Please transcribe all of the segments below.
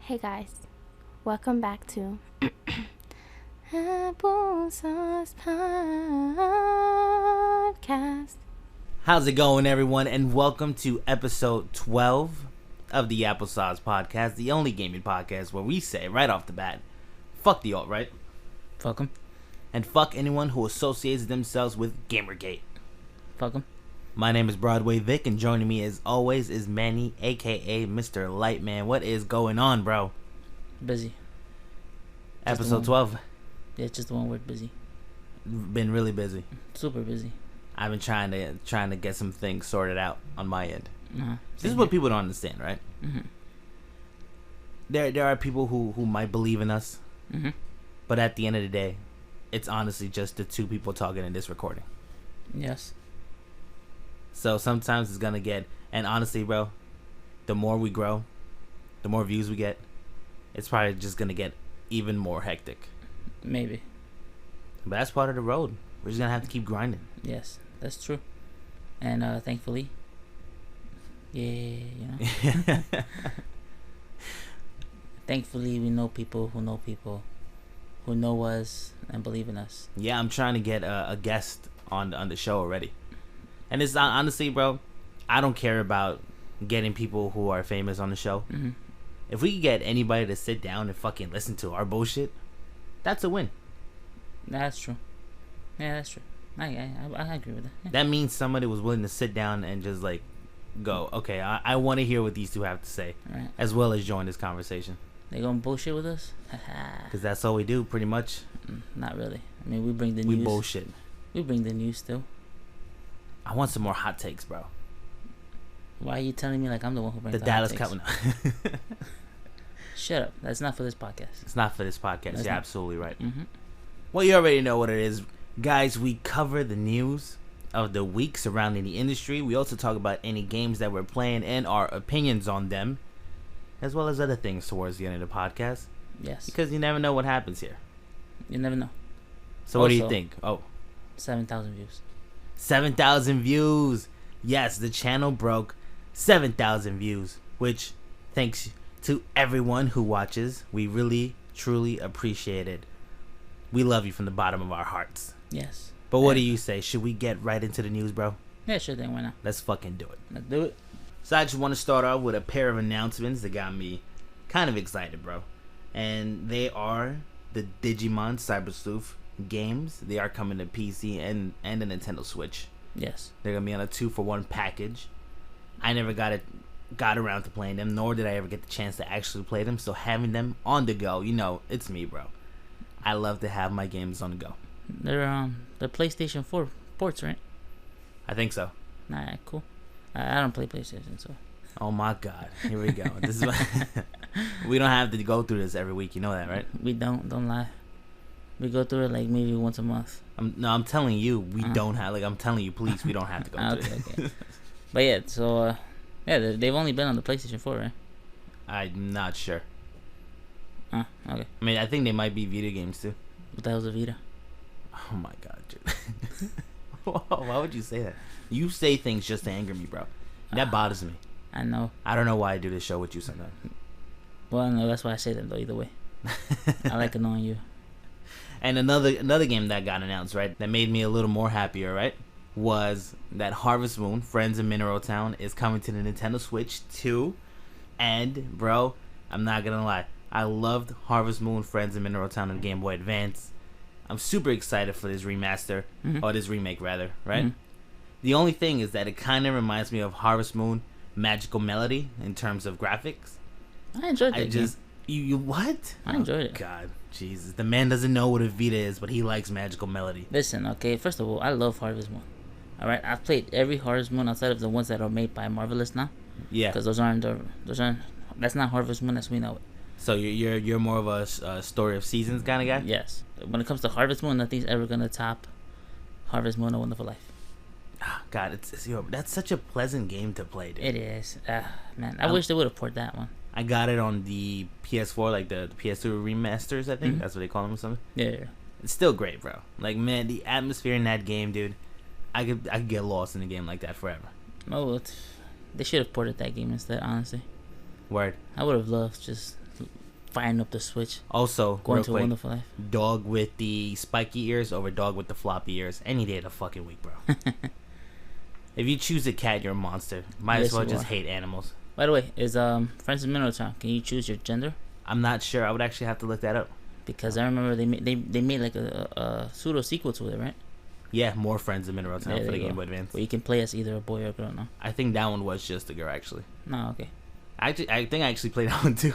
Hey guys, welcome back to Applesauce Podcast. How's it going, everyone? And welcome to episode 12 of the Applesauce Podcast, the only gaming podcast where we say right off the bat, fuck the alt-right. Fuck 'em. And fuck anyone who associates themselves with Gamergate. Fuck 'em. My name is Broadway Vic, and joining me as always is Manny, a.k.a. Mr. Lightman. What is going on, bro? Busy. Episode 12. Yeah, just the one word, busy. Been really busy. Super busy. I've been trying to get some things sorted out on my end. Uh-huh. This is what people don't understand, right? Mm-hmm. There are people who might believe in us, Mm-hmm. but at the end of the day, it's honestly just the two people talking in this recording. Yes. So sometimes it's gonna get, and honestly, bro, the more we grow, the more views we get, it's probably just gonna get even more hectic. Maybe. But that's part of the road. We're just gonna have to keep grinding. Yes, that's true. And thankfully, thankfully we know people who know people who know us and believe in us. Yeah, I'm trying to get a guest on the show already. And it's honestly, bro, I don't care about getting people who are famous on the show. Mm-hmm. If we could get anybody to sit down and fucking listen to our bullshit, that's a win. That's true. Yeah, that's true. I agree with that. Yeah. That means somebody was willing to sit down and just like go, okay, I want to hear what these two have to say, Right. as well as join this conversation. They gonna bullshit with us? Because that's all we do, pretty much. Not really. I mean, we bring the We news. bullshit. We bring the news still. I want some more hot takes, bro. Why are you telling me like I'm the one who brings The the hot Dallas takes? Cowboys. Shut up. That's not for this podcast. It's not for this podcast. That's You're not. absolutely right. Mm-hmm. Well, you already know what it is. Guys, we cover the news of the week surrounding the industry. We also talk about any games that we're playing and our opinions on them, as well as other things towards the end of the podcast. Yes. Because you never know what happens here. You never know. So what do you Also- think? Oh, 7,000 views. 7,000 views. Yes, the channel broke 7,000 views, which thanks to everyone who watches. We really, truly appreciate it. We love you from the bottom of our hearts. Yes. But what do Yeah. you say? Should we get right into the news, bro? Yeah, sure thing. Why not? Let's fucking do it. Let's do it. So I just want to start off with a pair of announcements that got me kind of excited, bro. And they are the Digimon Cyber Sleuth games. They are coming to PC and the Nintendo Switch. Yes. They're gonna be on a 2-for-1 package. I never got around to playing them, nor did I ever get the chance to actually play them. So having them on the go, you know, it's me, bro. I love to have my games on the go. They're PlayStation 4 ports, right? I think so. Nah, cool. I don't play PlayStation, so. Oh my God, here we go. This is we don't have to go through this every week. You know that, right? We don't lie. We go through it like maybe once a month. I'm telling you, we don't have. Like, I'm telling you, please, we don't have to go through Okay. it. But yeah, so they've only been on the PlayStation 4, right? I'm not sure. Okay. I mean, I think they might be video games too. What the hell's a Vita? Oh my God, dude. Why would you say that? You say things just to anger me, bro. That bothers me. I know. I don't know why I do this show with you sometimes. Well, no, that's why I say that though. Either way, I like annoying you. And another game that got announced, right, that made me a little more happier, right, was that Harvest Moon: Friends in Mineral Town is coming to the Nintendo Switch too. And bro, I'm not gonna lie, I loved Harvest Moon: Friends in Mineral Town on Game Boy Advance. I'm super excited for this remaster, or this remake rather, right? Mm-hmm. The only thing is that it kind of reminds me of Harvest Moon: Magical Melody in terms of graphics. I enjoyed that I game. just you what? I enjoyed it. God, Jesus, the man doesn't know what a Vita is, but he likes Magical Melody. Listen, okay, first of all, I love Harvest Moon. Alright, I've played every Harvest Moon outside of the ones that are made by Marvelous now. Yeah. Because that's not Harvest Moon as we know it. So you're more of a Story of Seasons kind of guy. Yes. When it comes to Harvest Moon, nothing's ever gonna top Harvest Moon: A Wonderful Life. God, it's that's such a pleasant game to play, dude. It is. Man, I wish they would have ported that one. I got it on the PS4, like the PS2 remasters. I think Mhm. that's what they call them or something. Yeah. It's still great, bro. Like, man, the atmosphere in that game, dude. I could get lost in a game like that forever. Oh, they should have ported that game instead. Honestly, Word. I would have loved just firing up the Switch, Also, going real to a quick, Wonderful Life. dog with the spiky ears over dog with the floppy ears any day of the fucking week, bro. If you choose a cat, you're a monster. Might Yes, as well you just are. hate animals. By the way, is Friends of Mineral Town? Can you choose your gender? I'm not sure. I would actually have to look that up. Because I remember they made like a pseudo sequel to it, right? Yeah, more Friends in Mineral Town There for the you Game go. Boy Advance. Where you can play as either a boy or a girl. No, I think that one was just a girl, actually. no, okay. I think I actually played that one too.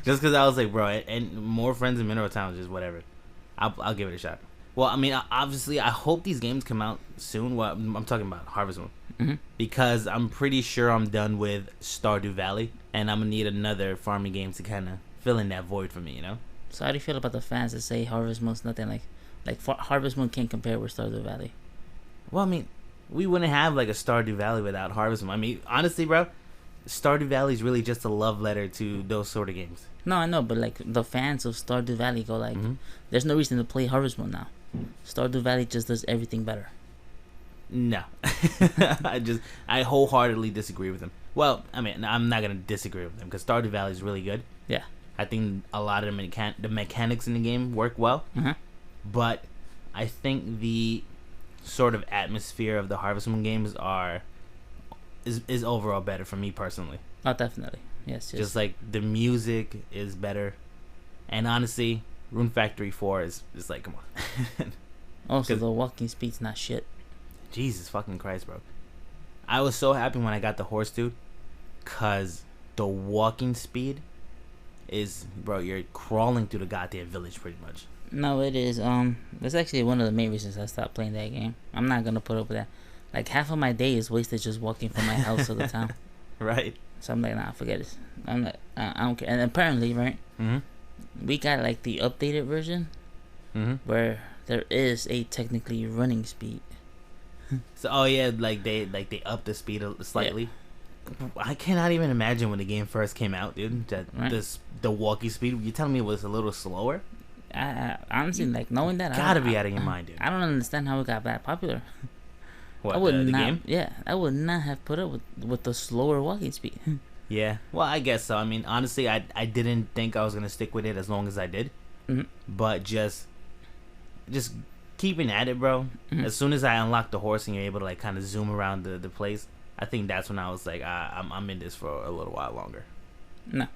Just because I was like, bro, and more Friends in Mineral Town is just whatever. I'll give it a shot. Well, I mean, obviously, I hope these games come out soon. Well, I'm talking about Harvest Moon. Mm-hmm. Because I'm pretty sure I'm done with Stardew Valley. And I'm going to need another farming game to kind of fill in that void for me, you know? So how do you feel about the fans that say Harvest Moon's nothing like Harvest Moon can't compare with Stardew Valley? Well, I mean, we wouldn't have like a Stardew Valley without Harvest Moon. I mean, honestly, bro, Stardew Valley is really just a love letter to those sort of games. No, I know, but like the fans of Stardew Valley go like, there's no reason to play Harvest Moon now. Stardew Valley just does everything better. No. I wholeheartedly disagree with him. Well, I mean, I'm not going to disagree with him because Stardew Valley is really good. Yeah. I think a lot of the mechanics in the game work well. Mm-hmm. But I think the sort of atmosphere of the Harvest Moon games is overall better for me personally. Oh, definitely. Yes. Just like the music is better. And honestly, Rune Factory 4 is like, come on. Also, 'Cause- the walking speed's not shit. Jesus fucking Christ, bro. I was so happy when I got the horse, dude. Because the walking speed is, bro, you're crawling through the goddamn village pretty much. No, it is. That's actually one of the main reasons I stopped playing that game. I'm not gonna put up with that. Like half of my day is wasted just walking from my house to the town. Right? So I'm like, nah, forget it. I'm like, I don't care. And apparently, right, Mm-hmm. we got like the updated version Mm-hmm. where there is a technically running speed. So, oh yeah, like they up the speed slightly. I cannot even imagine when the game first came out, dude. That Right. the walking speed. You telling me it was a little slower? I honestly like knowing that. Gotta be out of your mind, dude. I don't understand how it got that popular. What, I would the not. game? Yeah, I would not have put up with the slower walking speed. Yeah. Well, I guess so. I mean, honestly, I didn't think I was gonna stick with it as long as I did. Mm-hmm. But just keeping at it, bro. Mhm. As soon as I unlocked the horse and you're able to like kind of zoom around the place, I think that's when I was like, I'm in this for a little while longer. No,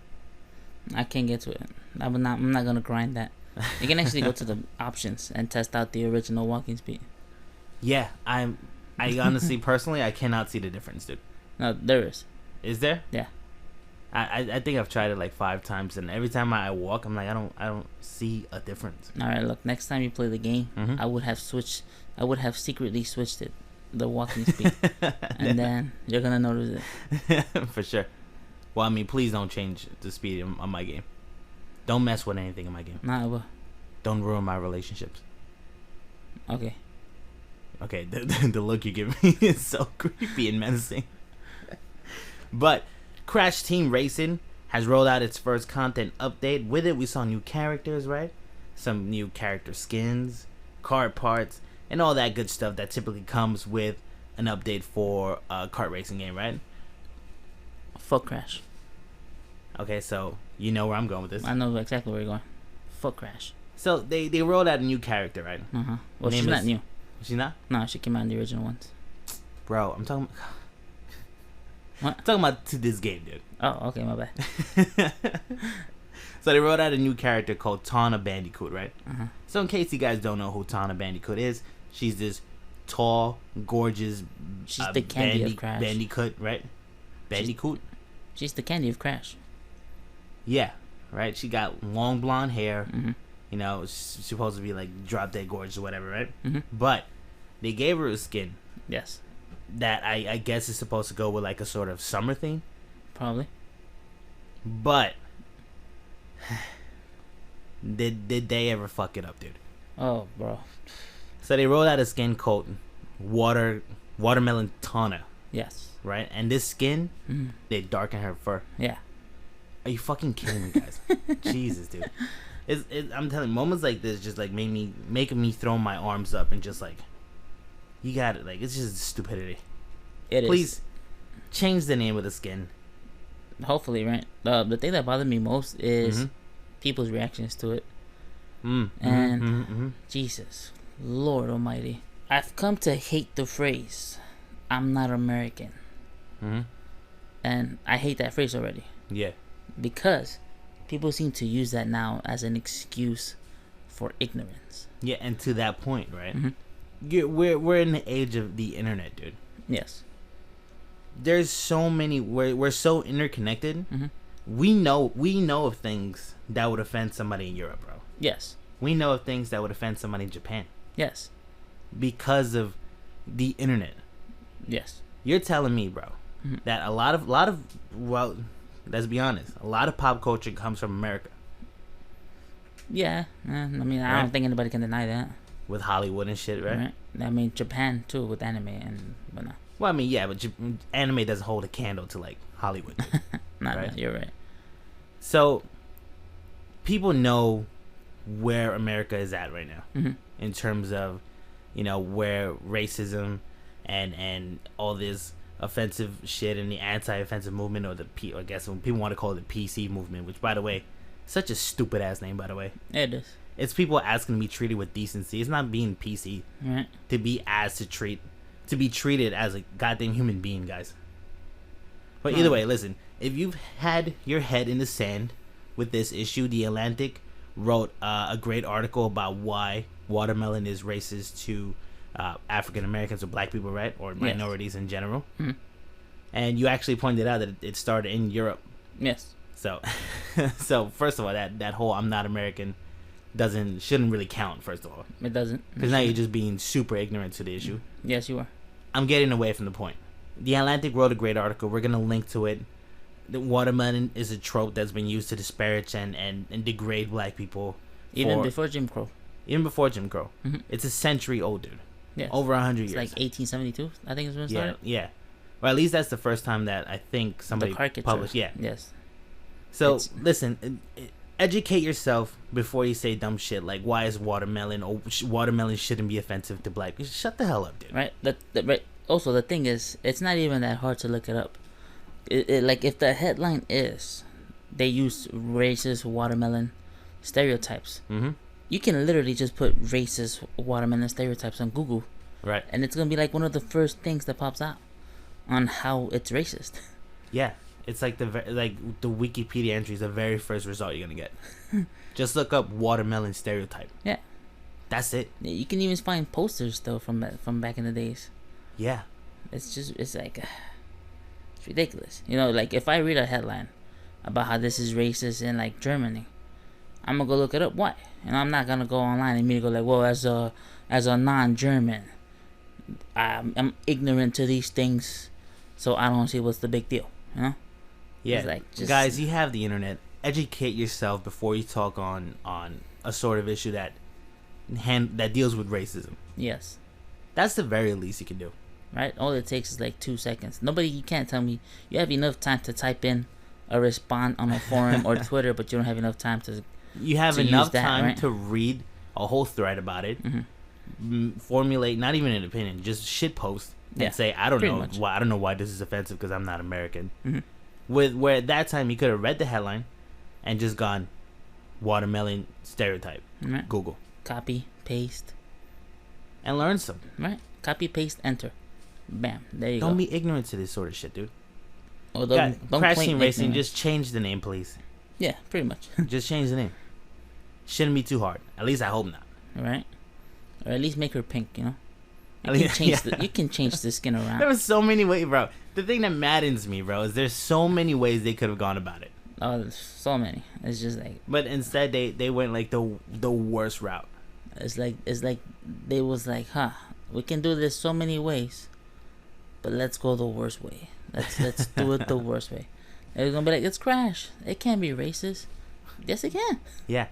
I can't get to it. I'm not gonna grind that. You can actually go to the options and test out the original walking speed. Yeah, I honestly, personally, I cannot see the difference, dude. No, there is. Is there? Yeah. I think I've tried it like 5 times, and every time I walk, I'm like, I don't see a difference. All right, look. Next time you play the game, Mhm. I would have secretly switched it, the walking speed, and then you're gonna notice it. For sure. Well, I mean, please don't change the speed on my game. Don't mess with anything in my game. Nah, well, Don't ruin my relationships. okay. Okay, the look you give me is so creepy and menacing. But Crash Team Racing has rolled out its first content update. With it, we saw new characters, right? Some new character skins, card parts, and all that good stuff that typically comes with an update for a kart racing game, right? Fuck Crash. Okay, so you know where I'm going with this. I know exactly where you're going. Fuck Crash. So they rolled out a new character, right? Well, she's Name not is- new. She's not? No, she came out in the original ones. Bro, I'm talking What? I'm talking about to this game, dude. Oh, okay, my bad. So they wrote out a new character called Tawna Bandicoot, right? Uh-huh. So in case you guys don't know who Tawna Bandicoot is, she's this tall, gorgeous She's the candy of Crash. Bandicoot, right? Bandicoot? She's the candy of Crash. Yeah, right? She got long blonde hair. Mm-hmm. You know, she's supposed to be like drop dead gorgeous or whatever, right? Mm-hmm. But they gave her a skin Yes, that I guess is supposed to go with like a sort of summer theme. probably. But did they ever fuck it up, dude? Oh, bro. So they rolled out a skin called Watermelon Tawna, Yes. right? And this skin, Mm. they darken her fur. Yeah. Are you fucking kidding me, guys? Jesus, dude. I'm telling you, moments like this just like making me throw my arms up and just like, you got it. Like, it's just stupidity. It is. Please change the name of the skin. Hopefully, right? The thing that bothered me most is Mm-hmm. people's reactions to it. And And Jesus, Lord Almighty, I've come to hate the phrase "I'm not American," and I hate that phrase already yeah, because people seem to use that now as an excuse for ignorance. yeah, and to that point, right? Mhm. We're in the age of the internet, dude. Yes. There's so many. We're so interconnected. Mhm. We know of things that would offend somebody in Europe, bro. Yes. We know of things that would offend somebody in Japan Yes. because of the internet. Yes. You're telling me, bro, Mhm. that a lot of well, let's be honest, a lot of pop culture comes from America Yeah. I mean, I Right. don't think anybody can deny that. with Hollywood and shit, right? Right? I mean, Japan too with anime and whatnot. Well, I mean, yeah, but anime doesn't hold a candle to like Hollywood. Not Right. You're right. So people know where America is at right now Mm-hmm. in terms of, where racism and all this offensive shit and the anti-offensive movement, or I guess when people want to call it the PC movement, which, by the way, such a stupid ass name, by the way. It is. It's people asking to be treated with decency. It's not being PC Right. to be treated as a goddamn human being, guys. But either way, listen, if you've had your head in the sand with this issue, The Atlantic wrote a great article about why watermelon is racist to African Americans or black people, right? Or minorities in general. Mhm. And you actually pointed out that it started in Europe. Yes. So, so first of all, that whole "I'm not American" shouldn't really count. First of all, It doesn't. because now you're just being super ignorant to the issue. Yes, you are. I'm getting away from the point. The Atlantic wrote a great article. We're gonna link to it. The watermelon is a trope that's been used to disparage and degrade black people. Even before Jim Crow. Even before Jim Crow. Mhm. It's a century old, dude. Yes. Over 100 It's years. like 1872, I think is when it started. Yeah. Or at least that's the first time that I think somebody The caricature. published. Yeah. Yes. So It's- listen, educate yourself before you say dumb shit like why is watermelon or watermelon shouldn't be offensive to black people. Shut the hell up, dude. Right. Right. Also, the thing is, it's not even that hard to look it up. Like if the headline is, they use racist watermelon stereotypes. Mm-hmm. You can literally just put racist watermelon stereotypes on Google, Right. and it's gonna be like one of the first things that pops out on how it's racist. Yeah. It's like the Wikipedia entry is the very first result you're gonna get. Just look up watermelon stereotype. Yeah. That's it. You can even find posters though from back in the days. Yeah. It's like it's ridiculous. Like if I read a headline about how this is racist in like Germany, I'm gonna go look it up. Why? And I'm not gonna go online and immediately go like, well, as a non-German, I'm ignorant to these things, so I don't see what's the big deal. Yeah. It's like, just- Guys, you have the internet. Educate yourself before you talk on a sort of issue that deals with racism. Yes. That's the very least you can do. Right. All it takes is like 2 seconds. You can't tell me you have enough time to type in a response on a forum or Twitter, but you don't have enough time to. You have To enough use that, time right? to read a whole thread about it, formulate not even an opinion, just shit post and Yeah, say I don't pretty know much. why this is offensive because I'm not American. Mhm. Where at that time you could have read the headline and just gone watermelon stereotype, Right. Google, Copy, paste. and learn some. Right. Copy, paste, enter. Bam. There you Don't go. be ignorant to this sort of shit, dude. Or God, don't Crash claim Team Racing, ignorance. just change the name, please. Yeah, pretty much. Just change the name. Shouldn't be too hard. At least I hope not. Right. Or at least make her pink. You At can least- change yeah. you can change the skin There around. was so many ways, bro. The thing that maddens me, bro, is there's so many ways they could have gone about it. Oh, there's so many. It's just like But instead, they went like the worst route. it's like they was like, we can do this so many ways, but let's go the worst way. Let's do it the worst way. They're gonna be like, it's Crash. It can't be racist. Yes, it can. Yeah.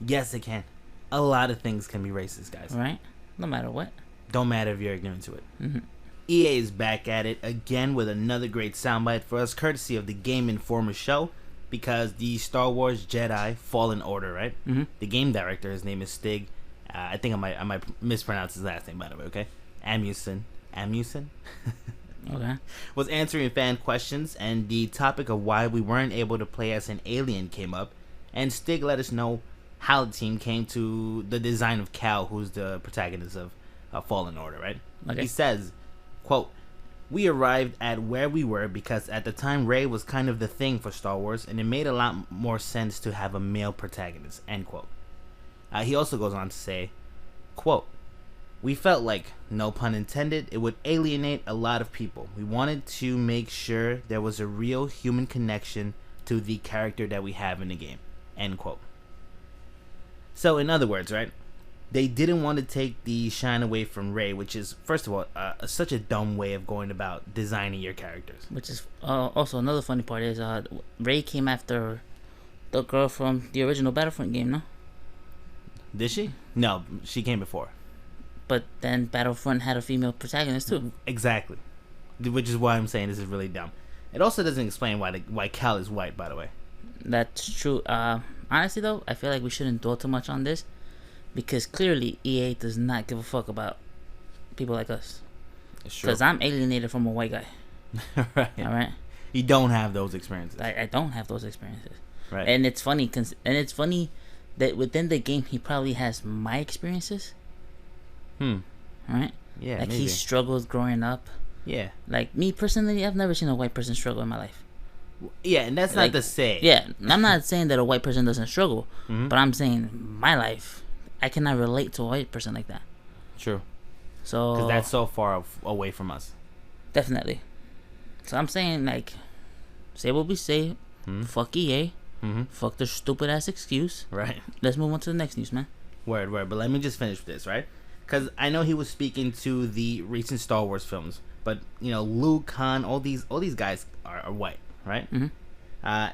Yes, it can. A lot of things can be racist, guys. Right? No matter what. Don't matter if you're ignorant to it. Mhm. EA is back at it again with another great soundbite for us, courtesy of the Game Informer show, because the Star Wars Jedi Fallen Order, right? Mhm. The game director, his name is Stig. I think I might mispronounce his last name, by the way. Okay, Amusin. Okay. was answering fan questions, and the topic of why we weren't able to play as an alien came up, and Stig let us know how the team came to the design of Cal, who's the protagonist of Fallen Order, right? Okay. He says, quote, "We arrived at where we were because at the time Rey was kind of the thing for Star Wars, and it made a lot more sense to have a male protagonist," end quote. He also goes on to say, quote, "We felt like, no pun intended, it would alienate a lot of people. We wanted to make sure there was a real human connection to the character that we have in the game," end quote. So in other words, right, they didn't want to take the shine away from Rey, which is, first of all, such a dumb way of going about designing your characters. Which is also another funny part is Rey came after the girl from the original Battlefront game, no? Did she? No, she came before. But then Battlefront had a female protagonist too. Exactly. Which is why I'm saying this is really dumb. It also doesn't explain why Cal is white, by the way. That's true. Honestly though, I feel like we shouldn't dwell too much on this, because clearly EA does not give a fuck about people like us. It's true. Because I'm alienated from a white guy. Right. All right. You don't have those experiences. I don't have those experiences. Right. And it's funny, that within the game he probably has my experiences. Right. Yeah. Like maybe. he struggled growing up. Yeah. Like me personally, I've never seen a white person struggle in my life. Yeah, and that's Like, not to say. Yeah, I'm not saying that a white person doesn't struggle, Mhm. but I'm saying my life, I cannot relate to a white person like that. True. So Because that's so far away from us. definitely. So I'm saying, like, say what we say. Fuck EA. Fuck their stupid ass excuse. Right. Let's move on to the next news, man. Word. But let me just finish this, right? Because I know he was speaking to the recent Star Wars films, but you know, Luke, Han, all these guys are white, right?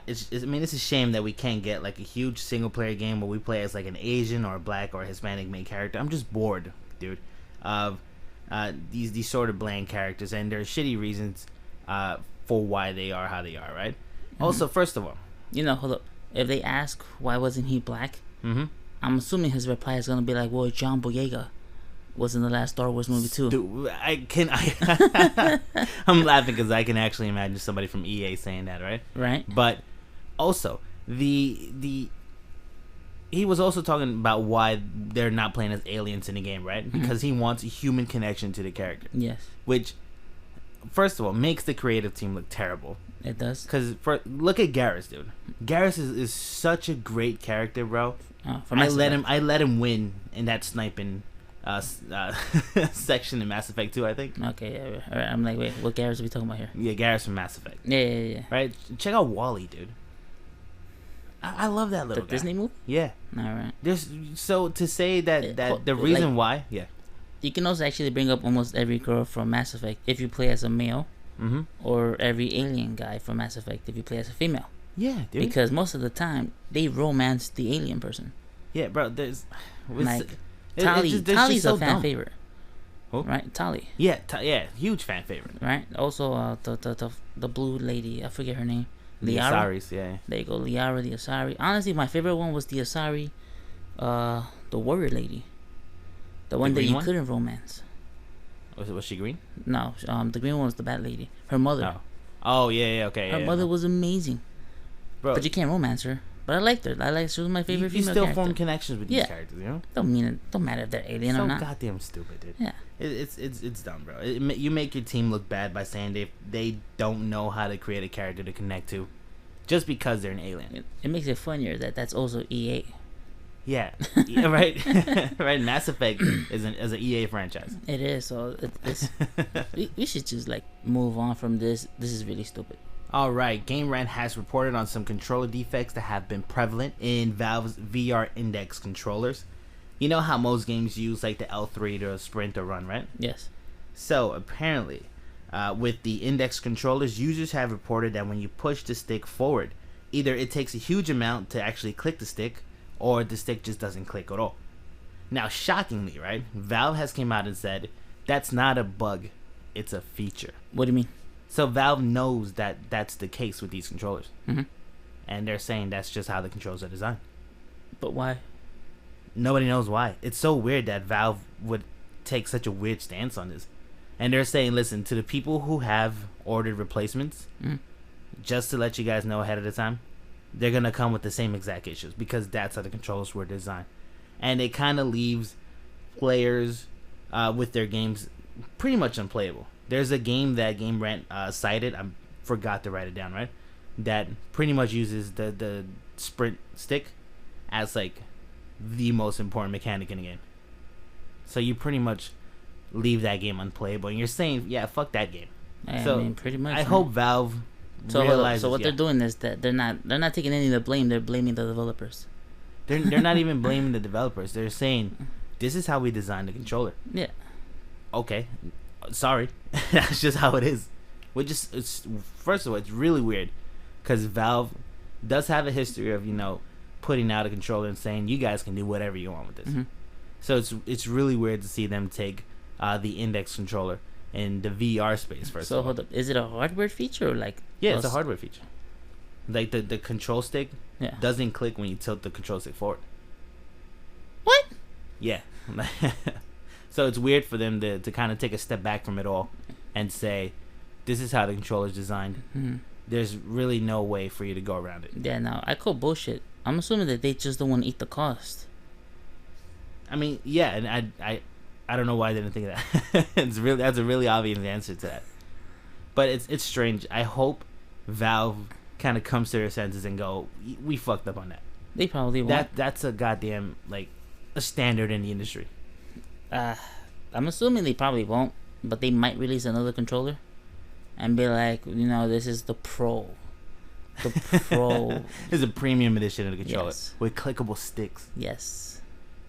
It's a shame that we can't get like a huge single player game where we play as like an Asian or a black or a Hispanic main character. I'm just bored, dude, of these sort of bland characters, and there are shitty reasons for why they are how they are, right? Also, first of all, Hold up. If they ask why wasn't he black, I'm assuming his reply is gonna be like, "Well, John Boyega was in the last Star Wars movie too." Dude, I'm laughing because I can actually imagine somebody from EA saying that, right? Right. But also he was also talking about why they're not playing as aliens in the game, right? Because he wants a human connection to the character. Yes, Which, first of all, makes the creative team look terrible. it does. Because look at Garrus, dude. Garrus is such a great character, bro. For Mass Effect. I let him win in that sniping section in Mass Effect 2, I think. Okay, yeah. All right. I'm like, wait, what Garrus are we talking about here? Yeah, Garrus from Mass Effect. Yeah. Right? Check out Wally, dude. I love that The little guy. Disney movie. Yeah. All right. There's so to say that the Like- reason why, yeah. You can also actually bring up almost every girl from Mass Effect if you play as a male, or every alien guy from Mass Effect if you play as a female. Yeah, dude. Because most of the time they romance the alien person. Yeah, bro. There's Like Tali's a fan favorite. Who? Right, Tali. Yeah, huge fan favorite. Right. Also, the blue lady. I forget her name. The Liara. Asaris, yeah. There you go, Liara the Asari. Honestly, my favorite one was the Asari, the warrior lady, the one that green you one? couldn't romance. Was she green? No, the green one was the bad lady. Her mother. Oh yeah, okay. Her yeah, mother was amazing, bro. but you can't romance her. But I liked her. She was my favorite you female still character. form connections with these Yeah. characters, you know? Don't matter if they're alien So or not. goddamn stupid, dude. Yeah. It's dumb, bro. You make your team look bad by saying they don't know how to create a character to connect to, just because they're an alien. It makes it funnier that that's also EA. Yeah, yeah, right. Right. Mass Effect is an EA franchise. It is. So it's we should just like move on from this. This is really stupid. All right, Game Rant has reported on some controller defects that have been prevalent in Valve's VR Index controllers. You know how most games use like the L3 to sprint or run, right? Yes. So apparently, with the Index controllers, users have reported that when you push the stick forward, either it takes a huge amount to actually click the stick, or the stick just doesn't click at all. Now, shockingly, right, Valve has came out and said that's not a bug, it's a feature. What do you mean? So Valve knows that that's the case with these controllers. Mm-hmm. And they're saying that's just how the controls are designed. But why? Nobody knows why. It's so weird that Valve would take such a weird stance on this. And they're saying, listen, to the people who have ordered replacements, just to let you guys know ahead of the time, they're going to come with the same exact issues because that's how the controllers were designed. And it kind of leaves players with their games pretty much unplayable. There's a game that Game Rant cited. I forgot to write it down, right? That pretty much uses the sprint stick as like the most important mechanic in the game. So you pretty much leave that game unplayable, and you're saying, yeah, fuck that game. I So mean, pretty much. I hope Valve realizes. So what they're doing is that they're not taking any of the blame. They're blaming the developers. They're not even blaming the developers. They're saying, this is how we designed the controller. Yeah. Okay, sorry, that's just how it is. It's first of all, it's really weird because Valve does have a history of putting out a controller and saying you guys can do whatever you want with this. So it's really weird to see them take the index controller in the VR space first. So of all. hold up, is it a hardware feature or like? Yeah, it's a hardware feature. Like the control stick doesn't click when you tilt the control stick forward. What? Yeah. So it's weird for them to kind of take a step back from it all and say, this is how the controller's designed. There's really no way for you to go around it. Yeah, no, I call bullshit. I'm assuming that they just don't want to eat the cost. I mean, yeah, and I don't know why I didn't think of that. That's a really obvious answer to that. But it's strange. I hope Valve kind of comes to their senses and go, we fucked up on that. They probably won't. That's a goddamn a standard in the industry. I'm assuming they probably won't, but they might release another controller and be like, this is the Pro. The Pro. This is a premium edition of the controller with clickable sticks. Yes.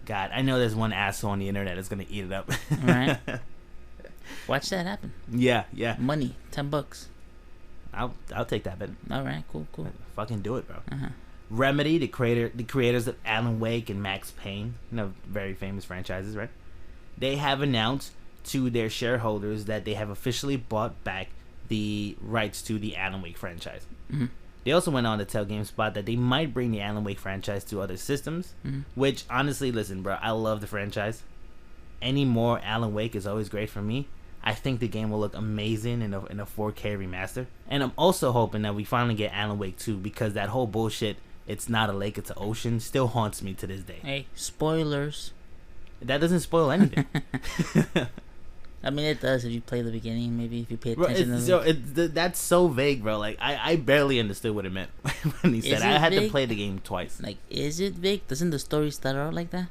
God, I know there's one asshole on the internet that's gonna eat it up. Right. Watch that happen. Yeah. Money, $10. I'll take that bet. All right, cool. Fucking do it, bro. Remedy, the creators of Alan Wake and Max Payne, very famous franchises, right? They have announced to their shareholders that they have officially bought back the rights to the Alan Wake franchise. They also went on to tell GameSpot that they might bring the Alan Wake franchise to other systems, which honestly, listen, bro, I love the franchise. Any more Alan Wake is always great for me. I think the game will look amazing in a 4K remaster. And I'm also hoping that we finally get Alan Wake 2 because that whole bullshit, it's not a lake, it's an ocean, still haunts me to this day. Hey, spoilers. That doesn't spoil anything. I mean, it does if you play the beginning, maybe if you pay attention that's so vague, bro. Like, I barely understood what it meant when he said it. I had to play the game twice. Like, is it vague? Doesn't the story start out like that?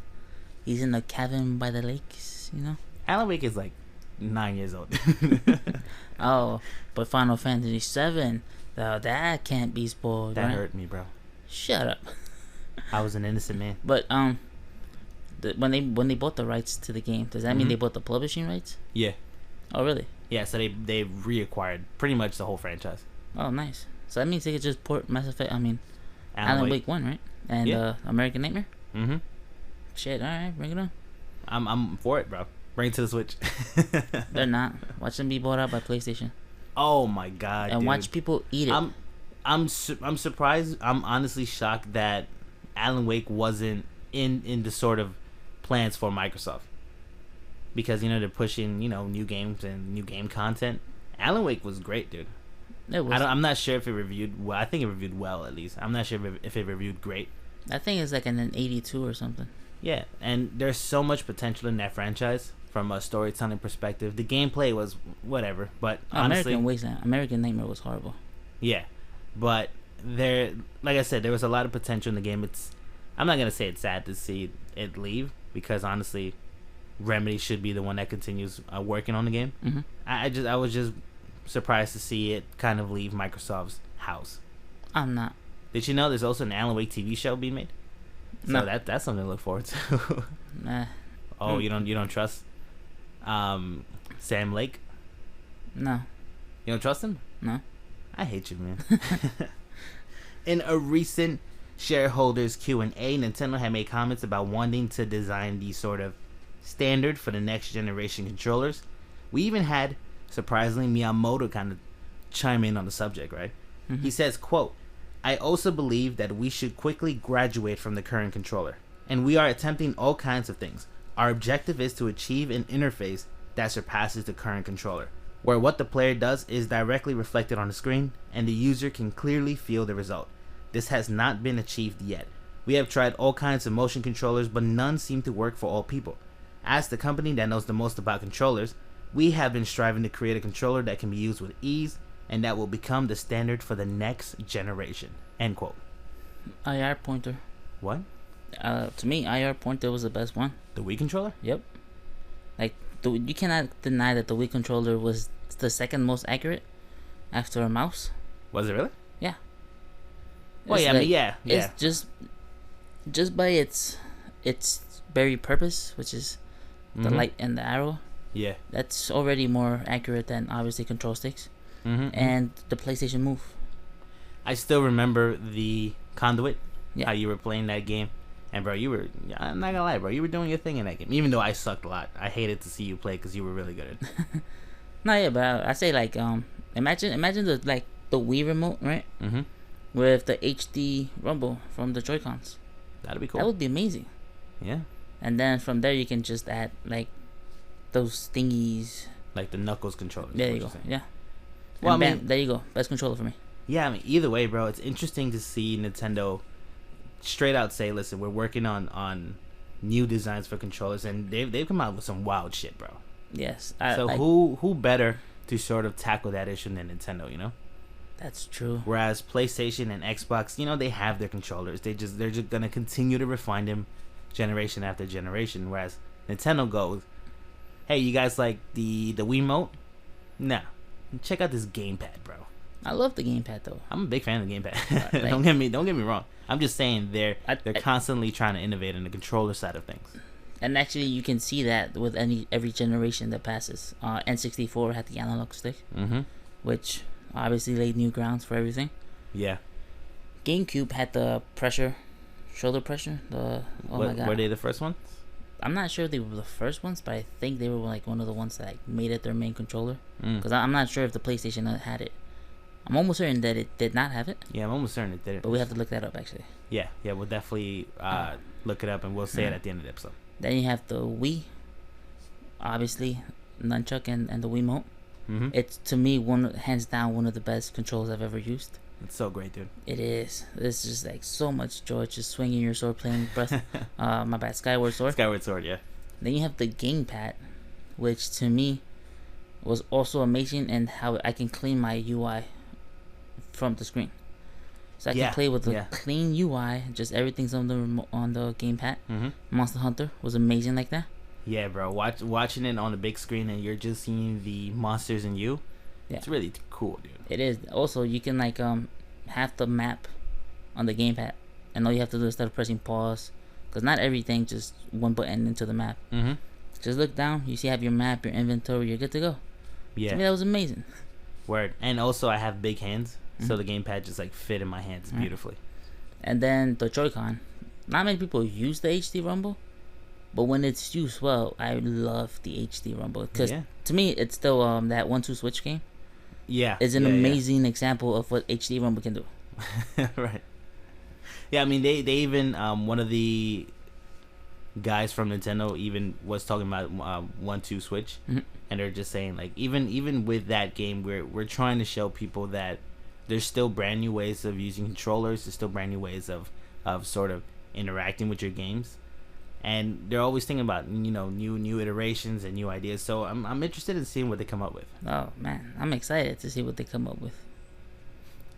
He's in a cabin by the lakes, Alan Wake is 9 years old. Oh, but Final Fantasy 7, that can't be spoiled. That right? hurt me, bro. Shut up. I was an innocent man. But when they bought the rights to the game, does that mean they bought the publishing rights? Yeah. Oh, really? Yeah, so they reacquired pretty much the whole franchise. Oh, nice. So that means they could just port Mass Effect. I mean, Alan Wake 1, right? And American Nightmare. Shit. All right, bring it on. I'm for it, bro. Bring it to the Switch. They're not. Watch them be bought out by PlayStation. Oh my god. And dude. watch people eat it. I'm surprised. I'm honestly shocked that Alan Wake wasn't in the sort of plans for Microsoft, because they're pushing new games and new game content. Alan Wake was great, dude. It was. I'm not sure if it reviewed well. I think it reviewed well, at least. I'm not sure if it reviewed great. I think it's like an 82 or something. Yeah, and there's so much potential in that franchise from a storytelling perspective. The gameplay was whatever, but honestly, American Nightmare was horrible. Yeah, but like I said, there was a lot of potential in the game. I'm not gonna say it's sad to see it leave, because honestly, Remedy should be the one that continues working on the game. I was just surprised to see it kind of leave Microsoft's house. I'm not. Did you know there's also an Alan Wake TV show being made? So no. that's something to look forward to. Nah. Oh, you don't trust Sam Lake? No. You don't trust him? No. I hate you, man. In a recent shareholders Q&A, Nintendo had made comments about wanting to design the sort of standard for the next generation controllers. We even had, surprisingly, Miyamoto kind of chime in on the subject, right? He says, quote, "I also believe that we should quickly graduate from the current controller, and we are attempting all kinds of things. Our objective is to achieve an interface that surpasses the current controller, where what the player does is directly reflected on the screen and the user can clearly feel the result. This has not been achieved yet. We have tried all kinds of motion controllers, but none seem to work for all people. As the company that knows the most about controllers, we have been striving to create a controller that can be used with ease and that will become the standard for the next generation. End quote. IR pointer. What? To me, IR pointer was the best one. The Wii controller? Yep. Like, you cannot deny that the Wii controller was the second most accurate after a mouse. Was it really? Yeah. Well, yeah, like, I mean, yeah. It's just by its very purpose, which is the light and the arrow. Yeah. That's already more accurate than obviously control sticks. And the PlayStation Move. I still remember the Conduit. Yeah. How you were playing that game. And, bro, I'm not gonna lie, bro, you were doing your thing in that game. Even though I sucked a lot. I hated to see you play because you were really good at it. No, yeah, but I say, like, imagine the Wii remote, right? Mm-hmm. With the HD rumble from the Joy-Cons. That'd be cool. That would be amazing. Yeah. And then from there, you can just add, like, those thingies. Like the Knuckles controller. There you go. Yeah. Well, and I bam, mean, there you go. Best controller for me. Yeah, I mean, either way, bro, it's interesting to see Nintendo straight out say, listen, we're working on new designs for controllers, and they've come out with some wild shit, bro. Yes. So who better to sort of tackle that issue than Nintendo, you know? That's true. Whereas PlayStation and Xbox, you know, they have their controllers. They're just gonna continue to refine them generation after generation. Whereas Nintendo goes, hey, you guys like the Wiimote? Nah. Check out this gamepad, bro. I love the gamepad though. I'm a big fan of the gamepad. Like, don't get me wrong. I'm just saying they're constantly trying to innovate in the controller side of things. And actually, you can see that with every generation that passes. N64 had the analog stick, which obviously laid new grounds for everything. Yeah. GameCube had the shoulder pressure. My god. Were they the first ones? I'm not sure if they were the first ones, but I think they were like one of the ones that like made it their main controller. Because I'm not sure if the PlayStation had it. I'm almost certain that it did not have it. Yeah, I'm almost certain it didn't. But we have to look that up actually. Yeah, we'll definitely look it up and we'll say it at the end of the episode. Then you have the Wii, obviously, nunchuck and the Wiimote. It's to me hands down one of the best controls I've ever used. It's so great, dude. It is. It's just like so much joy just swinging your sword, playing Skyward Sword. Skyward Sword, yeah. Then you have the gamepad, which to me was also amazing, and how I can clean my UI from the screen. So I can play with a clean UI, just everything's on the gamepad. Monster Hunter was amazing like that. Yeah, bro. Watching it on the big screen and you're just seeing the monsters in you. Yeah. It's really cool, dude. It is. Also, you can like have the map on the gamepad, and all you have to do is instead of pressing pause, because not everything just one button into the map. Just look down. You have your map, your inventory. You're good to go. Yeah. To me, that was amazing. Word. And also, I have big hands. So the gamepad just like fit in my hands beautifully. And then the Joy-Con. Not many people use the HD Rumble, but when it's used well, I love the HD Rumble because to me it's still that 1-2 switch game. Yeah, is an amazing example of what HD Rumble can do. Right. Yeah, I mean they even one of the guys from Nintendo even was talking about 1-2 switch, and they're just saying like even with that game we're trying to show people that there's still brand new ways of using controllers. There's still brand new ways of sort of interacting with your games, and they're always thinking about new iterations and new ideas. So I'm interested in seeing what they come up with. Oh man, I'm excited to see what they come up with.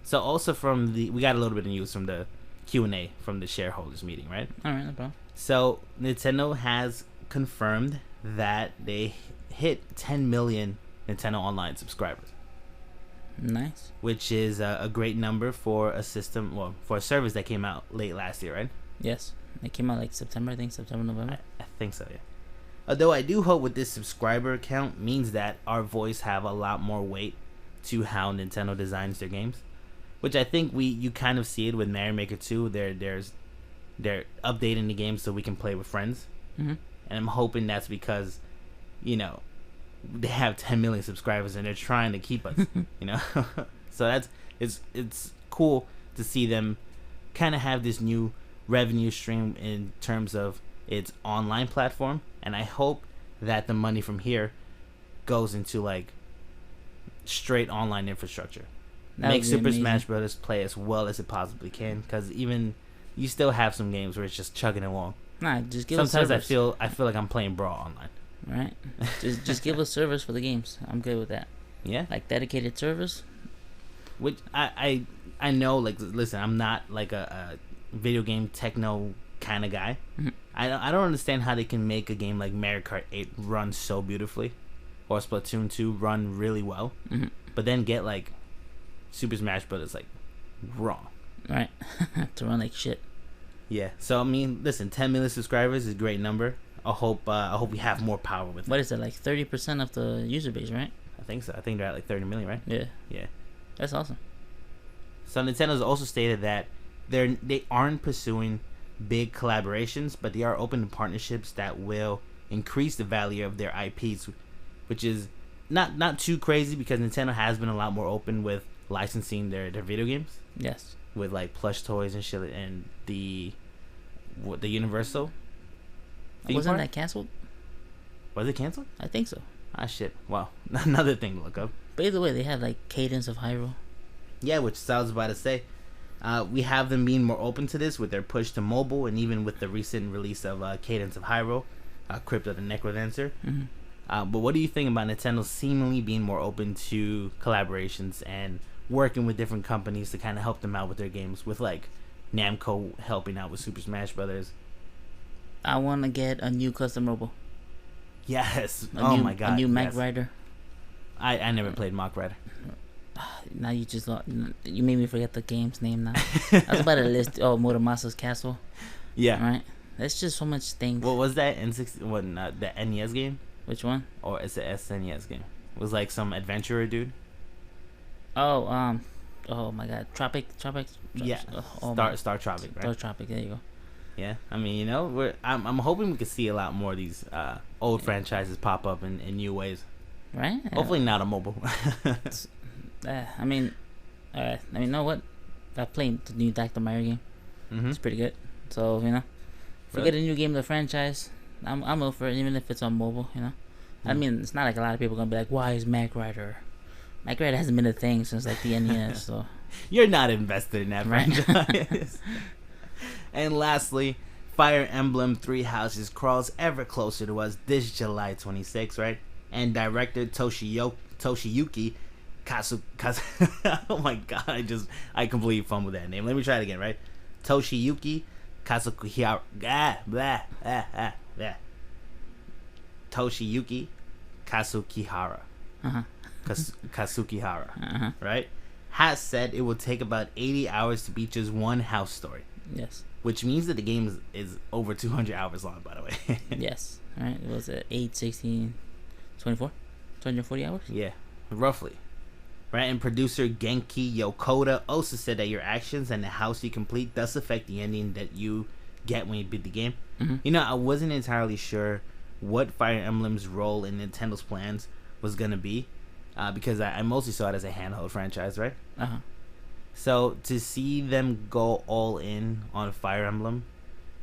So also we got a little bit of news from the Q&A from the shareholders meeting, right? All right, no problem. So Nintendo has confirmed that they hit 10 million Nintendo Online subscribers. Nice. Which is a great number for a system, well, for a service that came out late last year, right? Yes. It came out like September, November. I think so, yeah. Although I do hope with this subscriber count means that our voice have a lot more weight to how Nintendo designs their games. Which I think you kind of see it with Mario Maker 2. They're updating the game so we can play with friends. And I'm hoping that's because, they have 10 million subscribers and they're trying to keep us, so it's cool to see them kind of have this new revenue stream in terms of its online platform, and I hope that the money from here goes into like straight online infrastructure. That Make would be Super amazing. Smash Brothers play as well as it possibly can, because even you still have some games where it's just chugging along. Nah, just give us Sometimes servers. I feel like I'm playing Brawl online. Right? just give us servers for the games. I'm good with that. Yeah, Like dedicated servers. which I know. Like, listen, I'm not like a video game techno kind of guy. Mhm. I don't understand how they can make a game like Mario Kart 8 run so beautifully, or Splatoon 2 run really well, Mhm. but then get like Super Smash Brothers like wrong. Right? To run like shit. Yeah. So I mean, listen, 10 million subscribers is a great number. I hope we have more power with it. What is it, like 30% of the user base, right? I think so. I think they're at like 30 million, right? Yeah. Yeah. That's awesome. So Nintendo's also stated that they aren't pursuing big collaborations, but they are open to partnerships that will increase the value of their IPs, which is not too crazy because Nintendo has been a lot more open with licensing their video games Yes. with like plush toys and shit, and the Universal theme Wasn't park? that canceled? Was it canceled? I think so. Ah, shit. Well, another thing to look up. But either way, they have like Cadence of Hyrule. Yeah, which I was about to say. We have them being more open to this with their push to mobile, and even with the recent release of Cadence of Hyrule, Crypt of the Necrodancer. Mm-hmm. But what do you think about Nintendo seemingly being more open to collaborations and working with different companies to kind of help them out with their games, with like Namco helping out with Super Smash Brothers? I want to get a new custom mobile. Yes. A My god. A new Mac yes. Rider. I never played Mach Rider. Now you made me forget the game's name now. I was about to list Muramasa's Castle. Yeah. Right? That's just so much things. What was that? N60? What? The NES game? Which one? Or it's a SNES game? It was like some adventurer dude. Oh, oh my god. Tropic. Yeah. Star Tropic, right? Star Tropic, there you go. Yeah, I mean, you know, I'm hoping we could see a lot more of these old franchises pop up in new ways. Right? Hopefully not on mobile. I mean, you know what? I played the new Dr. Mario game. Mm-hmm. It's pretty good. So, you know, if we Really? get a new game of the franchise, I'm up for it, even if it's on mobile, you know? I mean, it's not like a lot of people are going to be like, why is Mac Rider? Mac Rider hasn't been a thing since, like, the NES, so... You're not invested in that Right. franchise. And lastly, Fire Emblem Three Houses crawls ever closer to us this July 26th, right? And director Toshiyuki oh my god, I completely fumbled that name. Let me try it again, right? Toshiyuki Kazuhira. Toshiyuki Kasukihara. Uh-huh. Kasukihara, Uh-huh. right? Has said it will take about 80 hours to beat just one house story, Yes. which means that the game is over 200 hours long, by the way. Yes. Right? It was 8, 16, 24? 240 hours? Yeah, roughly. Right, and producer Genki Yokota also said that your actions and the house you complete does affect the ending that you get when you beat the game. Mm-hmm. You know, I wasn't entirely sure what Fire Emblem's role in Nintendo's plans was going to be, because I mostly saw it as a handheld franchise, right? Uh-huh. So to see them go all in on Fire Emblem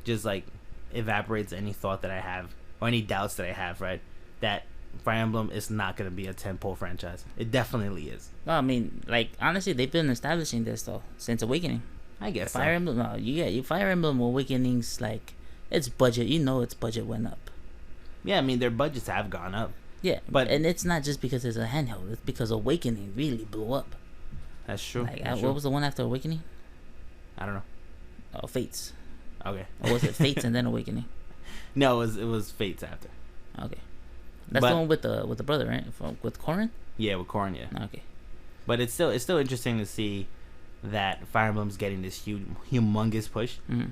just like evaporates any thought that I have, or any doubts that I have, right? That Fire Emblem is not going to be a tentpole franchise. It definitely is. Well, I mean, like, honestly, they've been establishing this, though, since Awakening. I guess Fire so. Emblem, no, you Fire Emblem Awakening's, like, its budget, its budget went up. Yeah, I mean, their budgets have gone up. Yeah, But- and it's not just because it's a handheld, it's because Awakening really blew up. That's true. Like, That's what true. was the one after Awakening? I don't know. Oh, Fates. Okay. Or was it Fates and then Awakening? No, it was Fates after. Okay. That's But- the one with the brother, right? With Corrin? Yeah, with Corrin, yeah. Okay. But it's still interesting to see that Fire Emblem's getting this humongous push, Mm-hmm.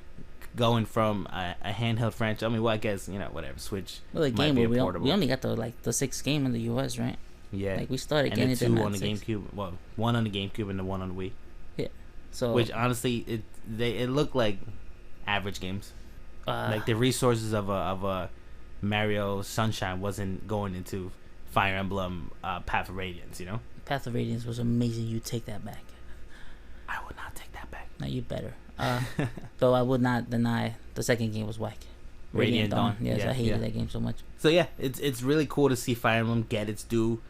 going from a handheld franchise. I mean, well, I guess, whatever. Switch Well, the might game be where a portable. we only got the 6th game in the US, right? Yeah. Like, we started and getting the it in 2 on the 6. GameCube. Well, 1 on the GameCube and the 1 on the Wii. So, Which honestly, it looked like average games. Like the resources of a Mario Sunshine wasn't going into Fire Emblem Path of Radiance. Path of Radiance was amazing. You take that back. I would not take that back. No, you better. Though I would not deny the second game was whack. Radiant Dawn. Yes, I hated that game so much. So yeah, it's really cool to see Fire Emblem get its due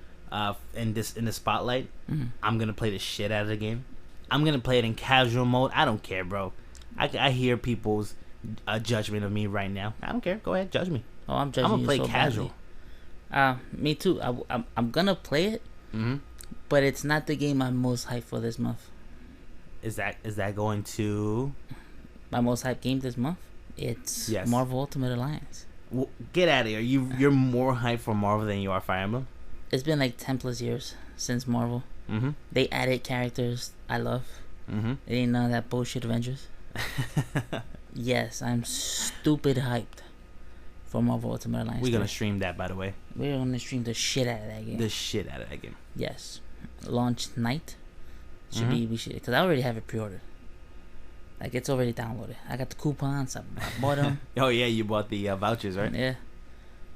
in the spotlight. Mm-hmm. I'm gonna play the shit out of the game. I'm gonna play it in casual mode. I don't care, bro. I hear people's judgment of me right now. I don't care. Go ahead, judge me. Oh, I'm judging you. I'm gonna play so casual. Me too. I'm gonna play it, but it's not the game I'm most hyped for this month. Is that going to my most hyped game this month? It's Marvel Ultimate Alliance. Well, get out of here. You're more hyped for Marvel than you are Fire Emblem. It's been like 10+ years since Marvel. Mm-hmm. They added characters I love. Mm-hmm. They didn't know that bullshit Avengers. Yes, I'm stupid hyped for Marvel Ultimate Alliance. We're gonna stream that, by the way. We're gonna stream the shit out of that game. Yes, launch night should be. We should, because I already have it pre-ordered. Like, it's already downloaded. I got the coupons. I bought them. Oh yeah, you bought the vouchers, right? Yeah,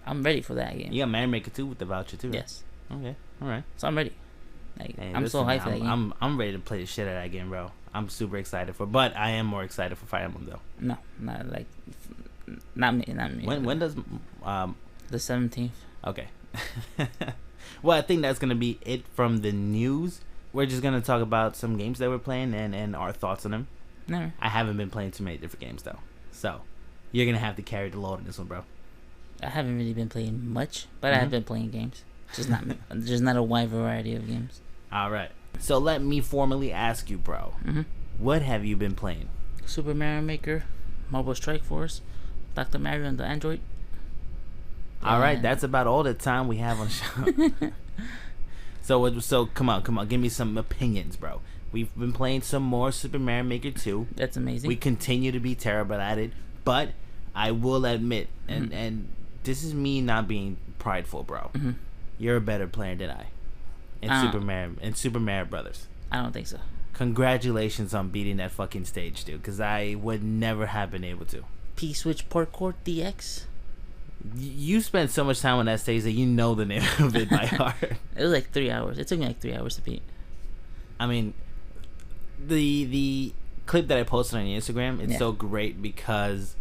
I'm ready for that game. You got Mario Maker 2 with the voucher too. Right? Yes. Okay. All right. So I'm ready. Like, hey, I'm so hyped for that game. I'm ready to play the shit out of that game, bro. I'm super excited but I am more excited for Fire Emblem though. No, not me. When does the 17th? Okay. Well, I think that's gonna be it from the news. We're just gonna talk about some games that we're playing and our thoughts on them. No. I haven't been playing too many different games though, so you're gonna have to carry the load on this one, bro. I haven't really been playing much, but I have been playing games. Just not a wide variety of games. All right. So let me formally ask you, bro. What have you been playing? Super Mario Maker, Marvel Strike Force, Dr. Mario and the Android. All right, that's about all the time we have on the show. So come on, give me some opinions, bro. We've been playing some more Super Mario Maker 2. That's amazing. We continue to be terrible at it, but I will admit, and this is me not being prideful, bro. You're a better player than I. In Super Mario Brothers. I don't think so. Congratulations on beating that fucking stage, dude, because I would never have been able to. P-Switch Port Court DX? You spent so much time on that stage that you know the name of it by heart. It was like 3 hours. It took me like 3 hours to beat. I mean, the clip that I posted on Instagram, it's so great because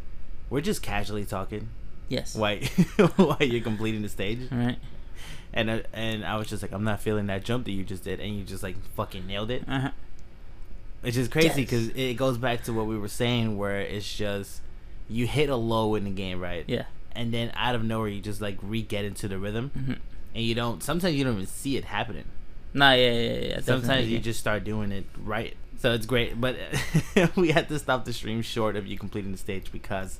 we're just casually talking. Yes. While you're completing the stage. All right. And I was just like, I'm not feeling that jump that you just did, and you just like fucking nailed it. Which is crazy because it goes back to what we were saying, where it's just you hit a low in the game, right? Yeah. And then out of nowhere, you just like get into the rhythm, and you don't. Sometimes you don't even see it happening. Nah, yeah. Sometimes you just start doing it right, so it's great. But we had to stop the stream short of you completing the stage because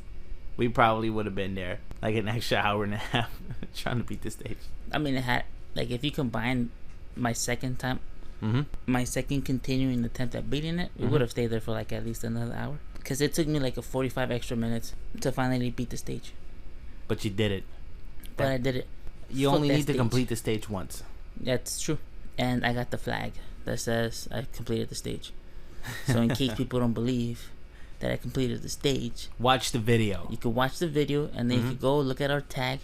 we probably would have been there like an extra hour and a half trying to beat the stage. I mean, it had like, if you combine my second time, my second continuing attempt at beating it, we would have stayed there for like at least another hour. Because it took me like 45 extra minutes to finally beat the stage. But you did it. But I did it. You only need to complete the stage once. That's true. And I got the flag that says I completed the stage. So in case people don't believe that I completed the stage, watch the video. You can watch the video, and then you can go look at our tag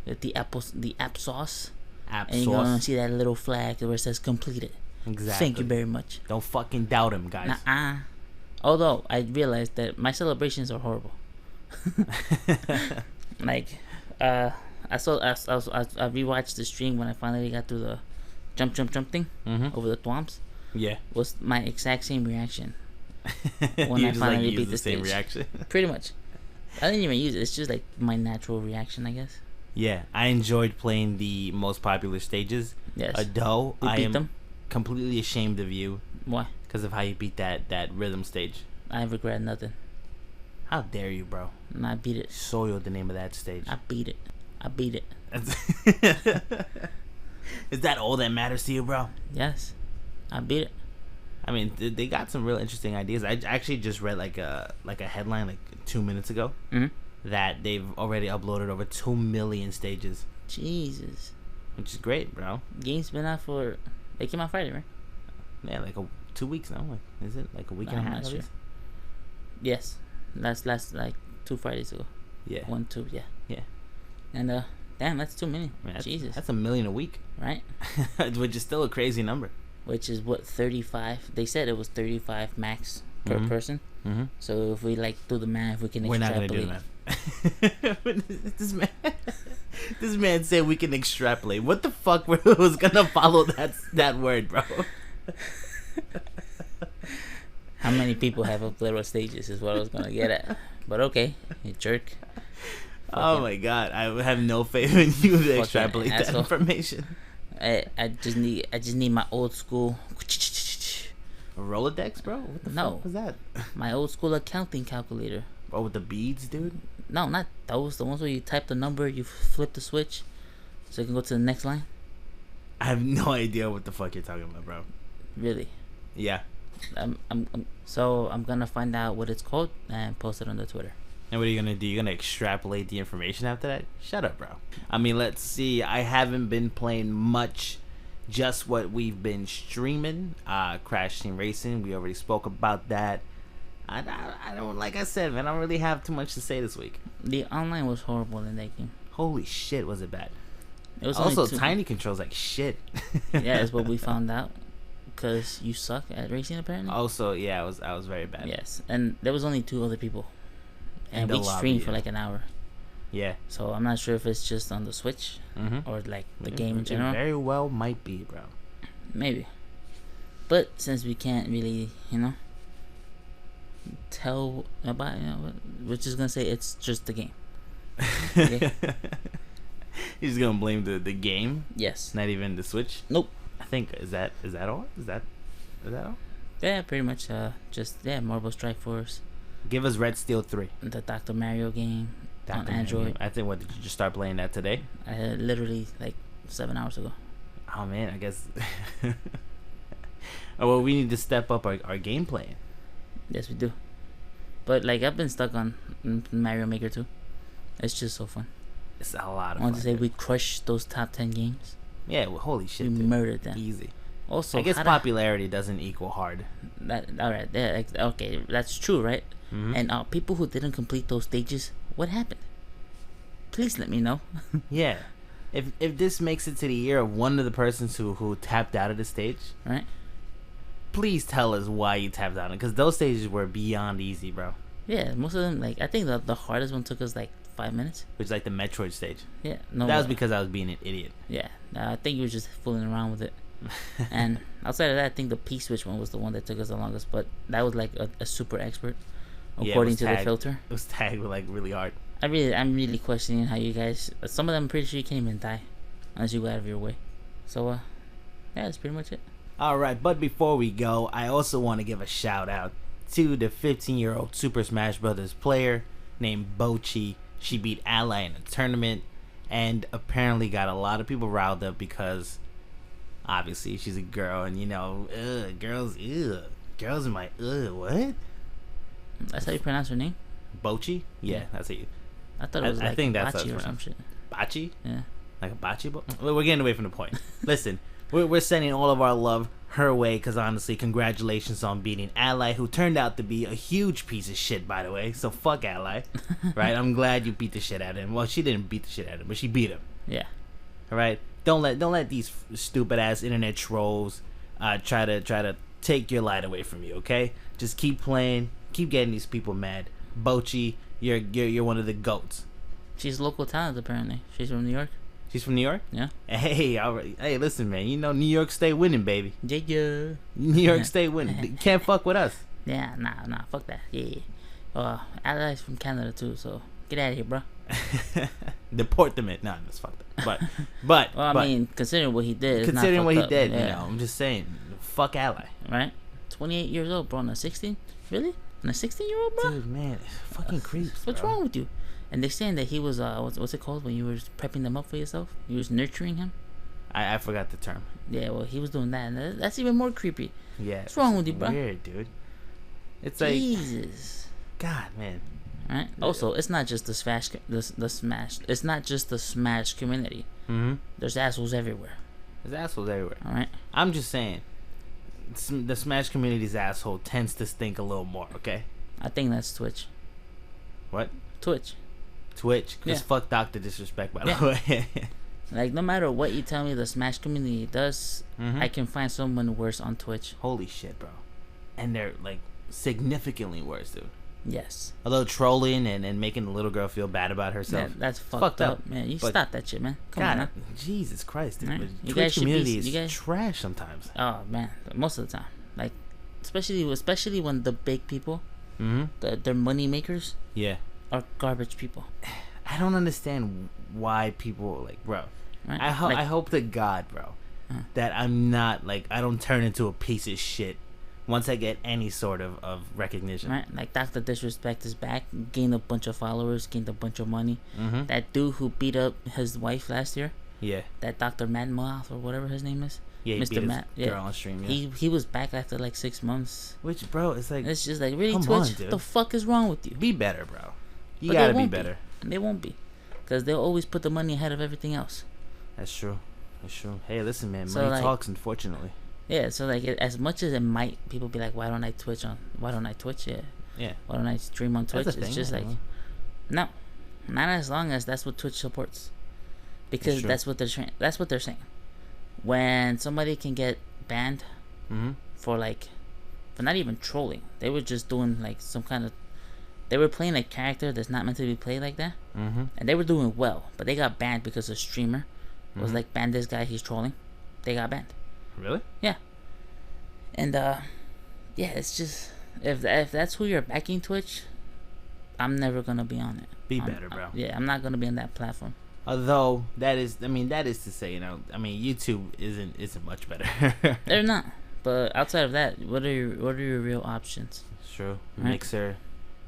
with the Applesauce. And you're going to see that little flag where it says completed. Exactly. Thank you very much. Don't fucking doubt him, guys. Although I realized that my celebrations are horrible. Like, I rewatched the stream when I finally got through the jump thing over the thwomps. Yeah, was my exact same reaction when you I finally beat the same stage. Reaction. Pretty much. I didn't even use it. It's just like my natural reaction, I guess. Yeah, I enjoyed playing the most popular stages. Yes. Though I am them? completely ashamed of you. Why? Because of how you beat that rhythm stage. I regret nothing. How dare you, bro? And I beat it. Soiled the name of that stage. I beat it. Is that all that matters to you, bro? Yes, I beat it. I mean, they got some real interesting ideas. I actually just read like a headline like 2 minutes ago that they've already uploaded over 2 million stages. Jesus. Which is great, bro. Game's been out for... They came out Friday, right? Yeah, like 2 weeks now. Like, is it like a week and a half? Sure. Yes, last like 2 Fridays ago. Yeah. 1, 2, yeah. Yeah. And damn, that's too many. Man, Jesus. That's 1 million a week. Right? Which is still a crazy number. Which is what, 35? They said it was 35 max per person. Mm-hmm. So if we like do the math, we can We're not extrapolate. gonna do that. This man said we can extrapolate. What the fuck was gonna follow that word, bro? How many people have uploaded stages is what I was gonna get at. But okay, you jerk. Oh my god, I have no faith in you to extrapolate that asshole. information. I just need my old school. A Rolodex, bro? What the No. fuck was that? My old school accounting calculator. Oh, with the beads, dude? No, not those. The ones where you type the number, you flip the switch, so you can go to the next line. I have no idea what the fuck you're talking about, bro. Really? Yeah. So I'm gonna find out what it's called and post it on the Twitter. And what are you gonna do? You're gonna extrapolate the information after that? Shut up, bro. I mean, let's see. I haven't been playing much. Just what we've been streaming. Crash Team Racing. We already spoke about that. I don't, like I said, man, I don't really have too much to say this week. The online was horrible in that game. Holy shit, was it bad? It was Also, only tiny controls like shit. Yeah, that's what we found out. Because you suck at racing, apparently. Also, yeah, I was very bad. Yes, and there was only 2 other people, and In the we lobby, streamed for yeah. like an hour. Yeah. So I'm not sure if it's just on the Switch or like the game in general. It very well might be, bro. Maybe. But since we can't really, tell about, we're just gonna say it's just the game. Okay? He's gonna blame the game, Yes. not even the Switch. Nope. I think is that all? Is that all? Yeah, pretty much. Marble Strike Force, Give us Red Steel 3. the Dr. Mario game on Dr. Android. Mario. I think what did you just start playing that today? Literally like 7 hours ago. Oh man, I guess. Oh well, we need to step up our gameplay. Yes, we do. But like I've been stuck on Mario Maker 2. It's just so fun. It's a lot of I want to fun. say we crushed those top 10 games. Yeah, well, holy shit, We dude. murdered them. Easy. Also, I guess how popularity doesn't equal hard. all right. Yeah, okay, that's true, right? Mhm. And people who didn't complete those stages, what happened? Please let me know. Yeah. If this makes it to the ear of one of the persons who tapped out of the stage, Right? please tell us why you tapped out. Because those stages were beyond easy, bro. Yeah, most of them. Like I think the hardest one took us like 5 minutes. Which is like the Metroid stage. Yeah, no. That was because I was being an idiot. Yeah, I think you were just fooling around with it. And outside of that, I think the P-Switch one was the one that took us the longest. But that was like a super expert, Yeah, it according was to tagged. the filter. It was tagged with like really hard. I'm really questioning how you guys. Some of them, I'm pretty sure you can't even die unless you go out of your way. So, yeah, that's pretty much it. Alright, but before we go, I also want to give a shout out to the 15-year-old Super Smash Bros. Player named Bochi. She beat Ally in a tournament and apparently got a lot of people riled up because obviously she's a girl and girls in my what? That's how you pronounce her name. Bochi? Yeah, Yeah. that's it. I thought it was like think that's how Bachi it's or some shit. Bachi? Yeah. Like a bocce ball? Well, we're getting away from the point. Listen, we're sending all of our love her way because honestly, congratulations on beating Ally, who turned out to be a huge piece of shit, by the way. So fuck Ally, right? I'm glad you beat the shit out of him. Well, she didn't beat the shit out of him, but she beat him. Yeah. All right. Don't let these stupid ass internet trolls try to take your light away from you. Okay? Just keep playing. Keep getting these people mad. Bochi, you're one of the goats. She's local talent, apparently. She's from New York. She's from New York? Yeah. Hey, listen, man. You know New York stay winning, baby. Yeah. New York stay winning. You can't fuck with us. Yeah, nah, fuck that. Yeah. Allies from Canada, too, so get out of here, bro. Deport them. Nah, that's fucked up. But, Well, I mean, considering what he did. It's considering not what he fucked up. did, Yeah. I'm just saying, fuck Ally. Right? 28 years old, bro. On a 16? Really? On a 16-year-old, bro? Dude, man, fucking creeps. What's bro. wrong with you? And they're saying that he was, what's it called when you were prepping them up for yourself? You was nurturing him? I forgot the term. Yeah, well, he was doing that, and that's even more creepy. Yeah. What's wrong with you, bro? Weird, dude. It's like, Jesus. God, man. Right? Also, it's not just the Smash, it's not just the Smash community. Mm-hmm. There's assholes everywhere. There's assholes everywhere. All right? I'm just saying, the Smash community's asshole tends to stink a little more, okay? I think that's Twitch. What? Twitch. Twitch? Because Yeah. fuck Dr. Disrespect, by Yeah. the way. Like, no matter what you tell me the Smash community does, Mhm. I can find someone worse on Twitch. Holy shit, bro. And they're like significantly worse, dude. Yes. Although trolling and making the little girl feel bad about herself. That's fucked up, man. You stop that shit, man. Come on, now. Jesus Christ, dude. Right. The You Twitch guys should community be- you is guys- trash sometimes. Oh man, most of the time, like especially when the big people, their money makers, Yeah. are garbage people. I don't understand why people like, bro. Right? I hope to God, bro, that I'm not like I don't turn into a piece of shit once I get any sort of recognition. Right? Like Dr. Disrespect is back, gained a bunch of followers, gained a bunch of money. Mm-hmm. That dude who beat up his wife last year, Yeah. that Dr. Madmouth or whatever his name is. Yeah, he Mr. beat his Matt, yeah. girl on stream. Yeah. He was back after like 6 months. Which, bro, it's like, It's just like, really, come Twitch? on, What dude. the fuck is wrong with you? be better, bro. You But they gotta be won't better. They won't be, because they'll always put the money ahead of everything else. That's true. That's true. Hey, listen, man. So, Money like- talks, unfortunately. Yeah, so like as much as it might, people be like, why don't I Twitch? Yeah. Why don't I stream on Twitch? That's the It's thing, just yeah, like, well. no, not as long as that's what Twitch supports, because true. that's what they're saying. When somebody can get banned Mm-hmm. for not even trolling, they were just doing like some kind of, they were playing a character that's not meant to be played like that, Mm-hmm. and they were doing well, but they got banned because a streamer was Mhm. like, ban this guy, he's trolling. They got banned. Really? Yeah. And yeah, it's just, if that's who you're backing Twitch, I'm never gonna be on it. Be better, bro. Yeah, I'm not gonna be on that platform. Although that is to say, YouTube isn't much better. They're not. But outside of that, what are your real options? It's true. Right. Mixer,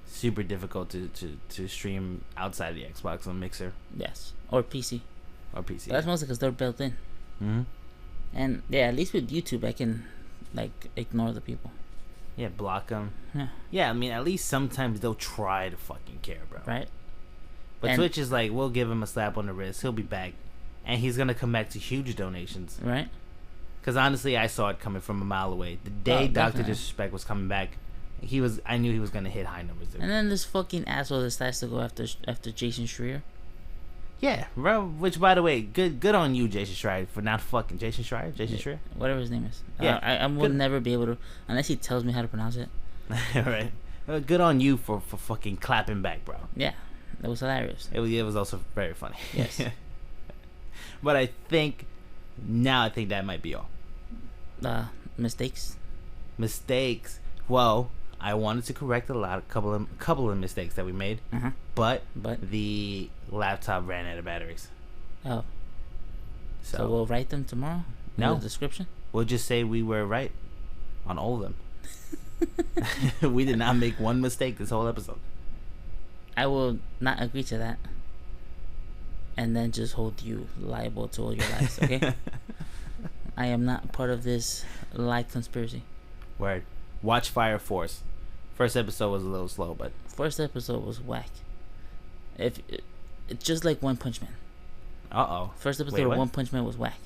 super difficult to stream outside the Xbox on Mixer Yes, or PC. or PC. But that's mostly because they're built in. Mm-hmm. And yeah, at least with YouTube, I can ignore the people. Yeah, block them. Yeah. Yeah, at least sometimes they'll try to fucking care, bro. Right. But And- Twitch is like, we'll give him a slap on the wrist. He'll be back, and he's gonna come back to huge donations. Right. Because honestly, I saw it coming from a mile away. The day Dr. Definitely. Disrespect was coming back, I knew he was gonna hit high numbers. Dude. And then this fucking asshole decides to go after Jason Schreier. Yeah, bro. Which, by the way, good on you, Jason Schreier, for not fucking Jason Schreier. Jason Schreier. Whatever his name is. Yeah, I will good. never be able to, unless he tells me how to pronounce it. Right. Good on you for fucking clapping back, bro. Yeah, that was hilarious. It was also very funny. Yes. But I think that might be all. Mistakes. Mistakes. Well, I wanted to correct a couple of mistakes that we made, but But the laptop ran out of batteries. oh, so So we'll write them tomorrow. In No. the description. we'll just say we were right on all of them. We did not make one mistake this whole episode. I will not agree to that, and then just hold you liable to all your lies. Okay. I am not part of this lie conspiracy. Word. Watch Fire Force. First episode was a little slow, but First episode was whack. It's just like One Punch Man. uh-oh. First episode Wait, of what? One Punch Man was whack.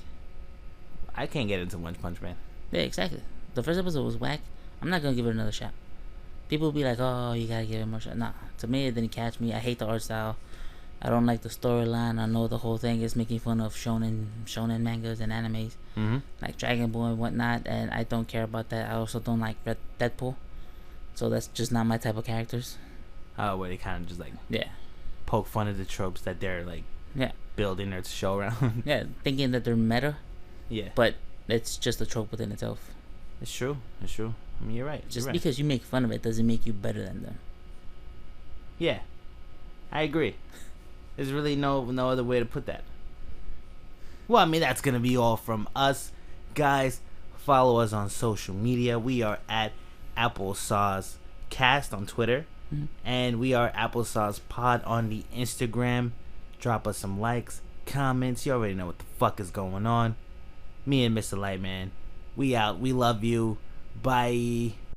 I can't get into One Punch Man. Yeah, exactly. The first episode was whack. I'm not gonna give it another shot. People will be like, "Oh, you gotta give it more shot." Nah, to me, it didn't catch me. I hate the art style. I don't like the storyline. I know the whole thing is making fun of shonen mangas and animes Mm-hmm. like Dragon Ball and whatnot, and I don't care about that. I also don't like Deadpool, so that's just not my type of characters. Oh, where they kind of just like Yeah, poke fun of the tropes that they're like yeah, building or to show around. yeah. Thinking that they're meta, Yeah, but it's just a trope within itself. it's true. It's true. You're right. Just You're right. because you make fun of it doesn't make you better than them. Yeah, I agree. There's really no other way to put that. Well, that's gonna be all from us, guys. Follow us on social media. We are at Applesauce Cast on Twitter, and we are Applesauce Pod on the Instagram. Drop us some likes, comments. You already know what the fuck is going on. Me and Mr. Lightman, we out. We love you. Bye.